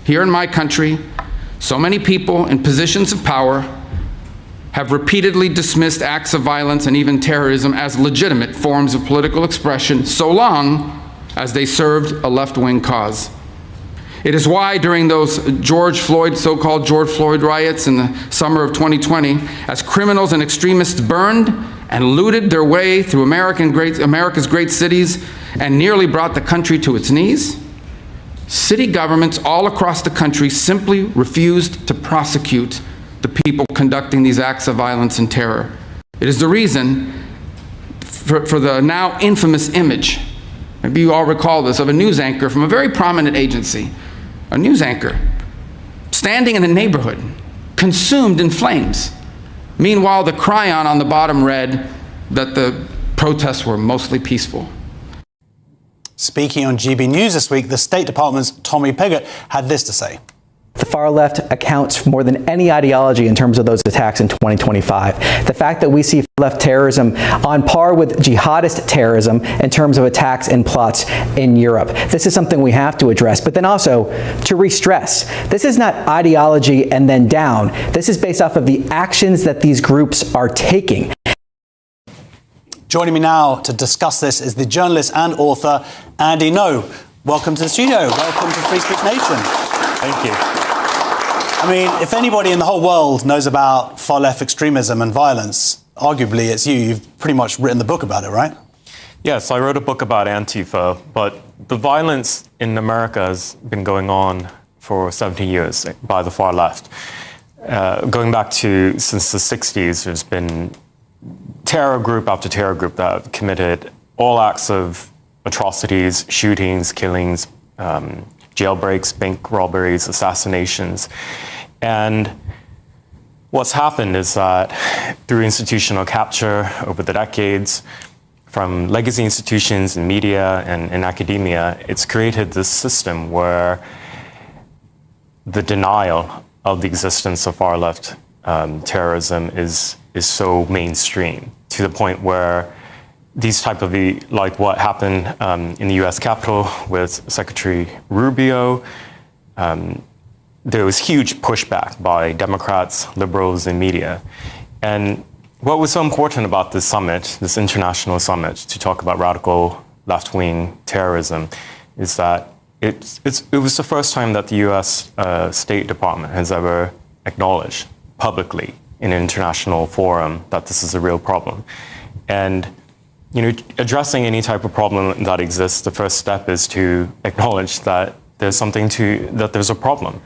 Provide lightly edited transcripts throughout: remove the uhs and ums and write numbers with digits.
Here in my country, so many people in positions of power have repeatedly dismissed acts of violence and even terrorism as legitimate forms of political expression, so long as they served a left-wing cause. It is why during those so-called George Floyd riots in the summer of 2020, as criminals and extremists burned and looted their way through America's great cities and nearly brought the country to its knees, city governments all across the country simply refused to prosecute the people conducting these acts of violence and terror. It is the reason for the now infamous image, maybe you all recall this, of a news anchor from a very prominent agency, a news anchor standing in a neighborhood consumed in flames. Meanwhile, the chyron on the bottom read that the protests were mostly peaceful. Speaking on GB News this week, the State Department's Tommy Pigott had this to say. The far left accounts for more than any ideology in terms of those attacks in 2025. The fact that we see left terrorism on par with jihadist terrorism in terms of attacks and plots in Europe. This is something we have to address, but then also to re-stress. This is not ideology and then down. This is based off of the actions that these groups are taking. Joining me now to discuss this is the journalist and author Andy Ngo. Welcome to the studio. Welcome to Free Speech Nation. Thank you. I mean, if anybody in the whole world knows about far-left extremism and violence, arguably it's you. You've pretty much written the book about it, right? Yes, I wrote a book about Antifa, but the violence in America has been going on for 70 years by the far left. Going back to since the 60s, there's been terror group after terror group that have committed all acts of atrocities, shootings, killings, jailbreaks, bank robberies, assassinations. And what's happened is that through institutional capture over the decades, from legacy institutions in media and in academia, it's created this system where the denial of the existence of far-left terrorism is so mainstream, to the point where these type of, like what happened in the US Capitol with Secretary Rubio, there was huge pushback by Democrats, liberals, and media. And what was so important about this summit, this international summit, to talk about radical left-wing terrorism, is that it was the first time that the US State Department has ever acknowledged publicly in an international forum that this is a real problem. And addressing any type of problem that exists, the first step is to acknowledge that there's a problem.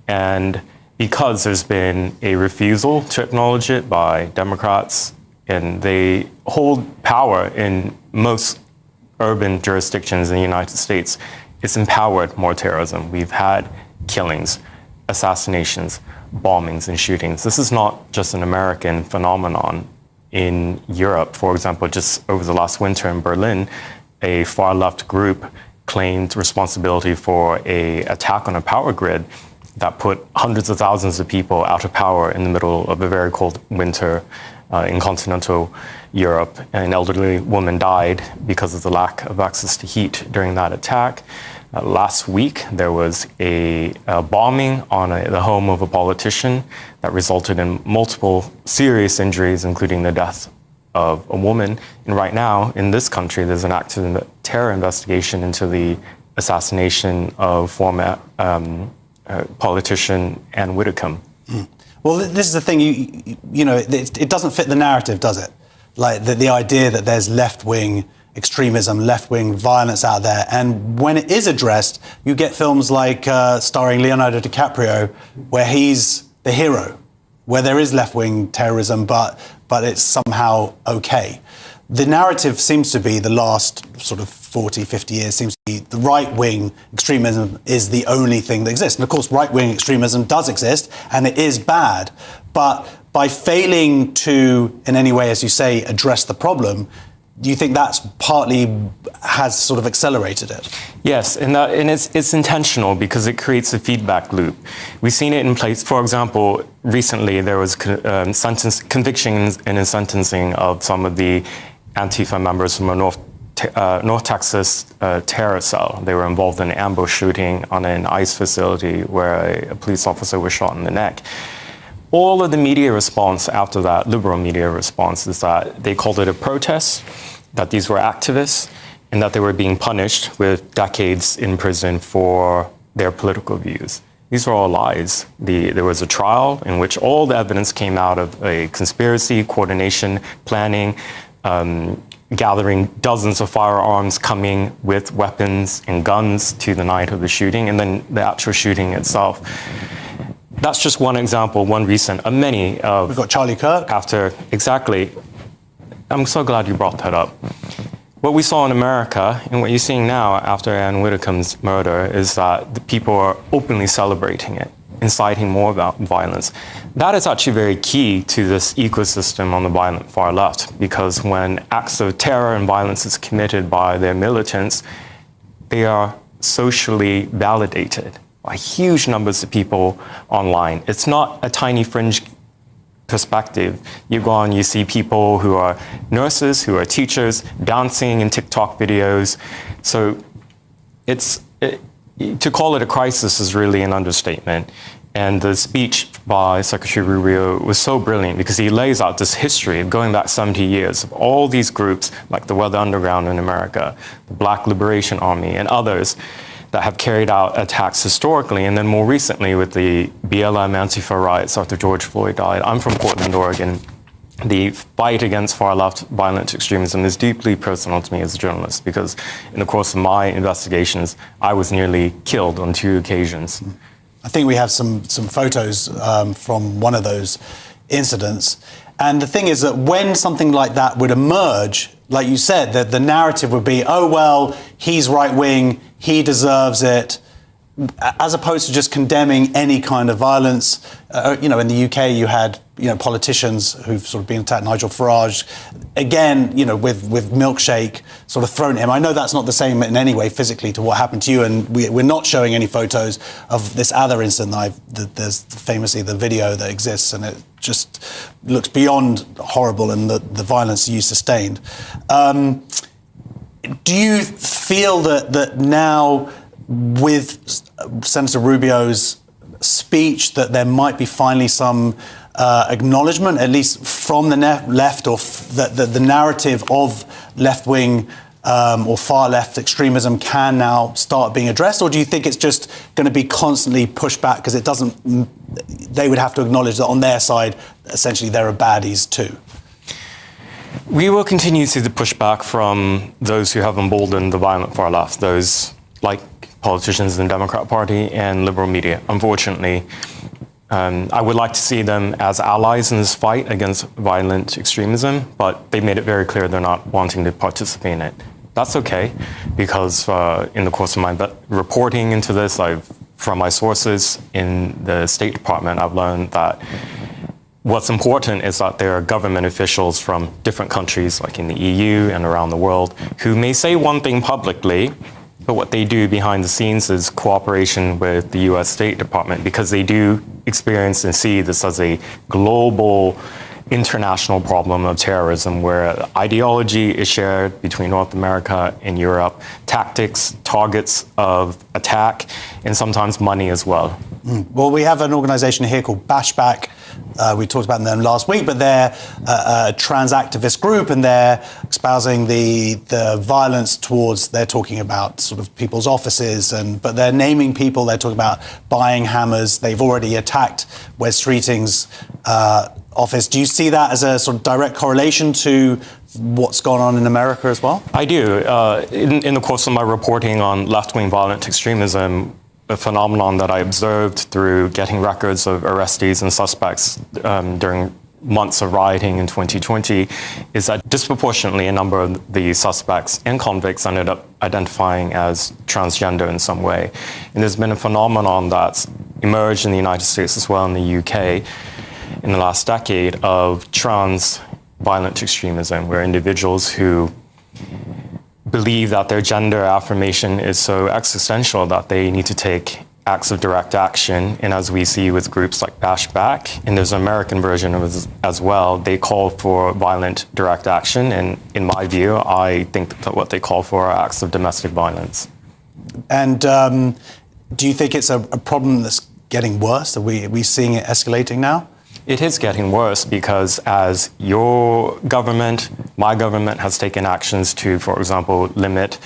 And because there's been a refusal to acknowledge it by Democrats, and they hold power in most urban jurisdictions in the United States, it's empowered more terrorism. We've had killings, assassinations, bombings, and shootings. This is not just an American phenomenon. In Europe, for example, just over the last winter in Berlin, a far-left group claimed responsibility for an attack on a power grid that put hundreds of thousands of people out of power in the middle of a very cold winter in continental Europe. An elderly woman died because of the lack of access to heat during that attack. Last week, there was a bombing on the home of a politician that resulted in multiple serious injuries, including the death of a woman. And right now, in this country, there's an active terror investigation into the assassination of former politician Ann Widdecombe. Mm. Well, this is the thing, it doesn't fit the narrative, does it? Like the idea that there's left-wing extremism, left-wing violence out there. And when it is addressed, you get films like starring Leonardo DiCaprio, where he's the hero, where there is left-wing terrorism, but it's somehow okay. The narrative seems to be, the last sort of 40, 50 years, seems to be the right-wing extremism is the only thing that exists. And of course, right-wing extremism does exist, and it is bad. But by failing to, in any way, as you say, address the problem, do you think that's partly has sort of accelerated it? Yes, and it's intentional because it creates a feedback loop. We've seen it in place. For example, recently there was convictions and sentencing of some of the Antifa members from North North Texas terror cell. They were involved in an ambush shooting on an ICE facility where a police officer was shot in the neck. All of the media response after that, liberal media response, is that they called it a protest, that these were activists, and that they were being punished with decades in prison for their political views. These are all lies. There was a trial in which all the evidence came out of a conspiracy, coordination, planning, gathering dozens of firearms, coming with weapons and guns to the night of the shooting, and then the actual shooting itself. That's just one example, one recent of many. We've got Charlie Kirk. Exactly. I'm so glad you brought that up. What we saw in America and what you're seeing now after Ann Widdecombe's murder is that the people are openly celebrating it, inciting more about violence. That is actually very key to this ecosystem on the violent far left, because when acts of terror and violence is committed by their militants, they are socially validated by huge numbers of people online. It's not a tiny fringe perspective. You go on, you see people who are nurses, who are teachers, dancing in TikTok videos. So to call it a crisis is really an understatement. And the speech by Secretary Rubio was so brilliant because he lays out this history of going back 70 years of all these groups, like the Weather Underground in America, the Black Liberation Army, and others that have carried out attacks historically, and then more recently with the BLM Antifa riots after George Floyd died. I'm from Portland, Oregon. The fight against far-left violent extremism is deeply personal to me as a journalist, because in the course of my investigations, I was nearly killed on 2 occasions. I think we have some photos from one of those incidents. And the thing is that when something like that would emerge, like you said, that the narrative would be, oh, well, he's right-wing, he deserves it, as opposed to just condemning any kind of violence. In the UK, you had, politicians who've sort of been attacked, Nigel Farage, again, with milkshake sort of thrown at him. I know that's not the same in any way physically to what happened to you, and we're not showing any photos of this other incident. There's famously the video that exists, and it just looks beyond horrible in the violence you sustained. Do you feel that now, with Senator Rubio's speech, that there might be finally some acknowledgement, at least from the left, or that the narrative of left-wing or far-left extremism can now start being addressed? Or do you think it's just going to be constantly pushed back because they would have to acknowledge that on their side, essentially, there are baddies too? We will continue to see the pushback from those who have emboldened the violent far left, those like politicians in the Democrat Party and liberal media, unfortunately. I would like to see them as allies in this fight against violent extremism, but they made it very clear they're not wanting to participate in it. That's okay, because in the course of my reporting into this, from my sources in the State Department, I've learned that what's important is that there are government officials from different countries, like in the EU and around the world, who may say one thing publicly, but what they do behind the scenes is cooperation with the US State Department, because they do experience and see this as a global, international problem of terrorism, where ideology is shared between North America and Europe, tactics, targets of attack, and sometimes money as well. Well, we have an organization here called Bashback. We talked about them last week, but they're a trans activist group, and they're espousing the violence towards, they're talking about sort of people's offices, but they're naming people, they're talking about buying hammers. They've already attacked Wes Streeting's office. Do you see that as a sort of direct correlation to what's gone on in America as well? I do. In the course of my reporting on left-wing violent extremism, a phenomenon that I observed through getting records of arrestees and suspects during months of rioting in 2020 is that disproportionately a number of the suspects and convicts ended up identifying as transgender in some way. And there's been a phenomenon that's emerged in the United States as well in the UK in the last decade of trans violent extremism, where individuals who believe that their gender affirmation is so existential that they need to take acts of direct action, and as we see with groups like Bashback, and there's an American version of it as well, they call for violent direct action, and in my view, I think that what they call for are acts of domestic violence. And do you think it's a problem that's getting worse? Are we seeing it escalating now? It is getting worse because as your government, my government has taken actions to, for example, limit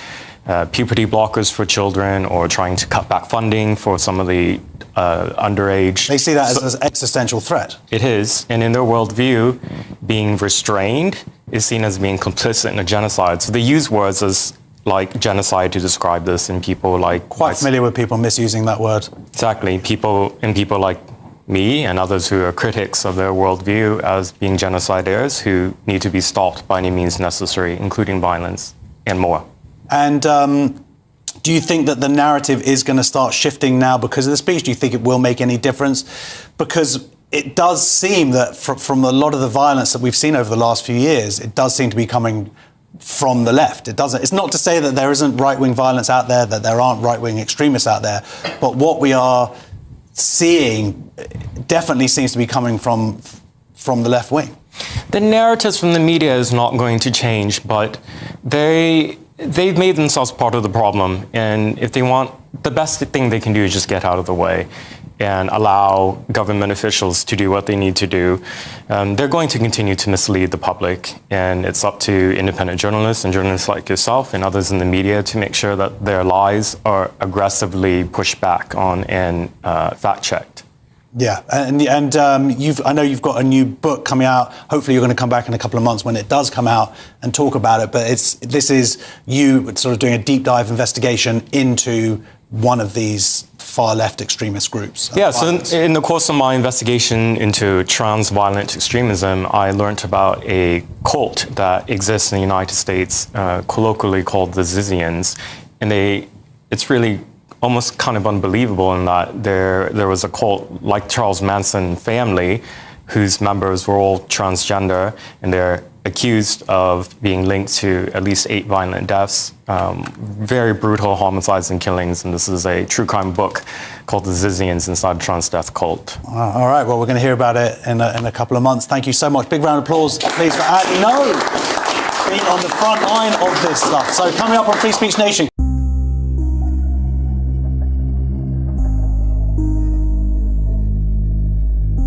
puberty blockers for children or trying to cut back funding for some of the underage. They see that as an existential threat. It is, and in their worldview, being restrained is seen as being complicit in a genocide. So they use words as like genocide to describe this, and people like... Quite familiar with people misusing that word. Exactly, people like me and others who are critics of their worldview as being genociders who need to be stopped by any means necessary, including violence and more. And do you think that the narrative is going to start shifting now because of the speech? Do you think it will make any difference? Because it does seem that from a lot of the violence that we've seen over the last few years, it does seem to be coming from the left. It's not to say that there isn't right-wing violence out there, that there aren't right-wing extremists out there, but what we are seeing definitely seems to be coming from the left wing. The narratives from the media is not going to change, but they've made themselves part of the problem, and if they want, the best thing they can do is just get out of the way and allow government officials to do what they need to do. They're going to continue to mislead the public, and it's up to independent journalists and journalists like yourself and others in the media to make sure that their lies are aggressively pushed back on and fact-checked. Yeah, and I know you've got a new book coming out. Hopefully you're going to come back in a couple of months when it does come out and talk about it. But this is you sort of doing a deep dive investigation into one of these far left extremist groups. Yeah, so in the course of my investigation into trans violent extremism, I learned about a cult that exists in the United States, colloquially called the Zizians. And it's really almost kind of unbelievable in that there was a cult like Charles Manson family whose members were all transgender, and they're accused of being linked to at least 8 violent deaths, very brutal homicides and killings, and this is a true crime book called The Zizians Inside a Trans Death Cult. All right, well, we're going to hear about it in a couple of months. Thank you so much. Big round of applause, please, for Andy being on the front line of this stuff. So coming up on Free Speech Nation.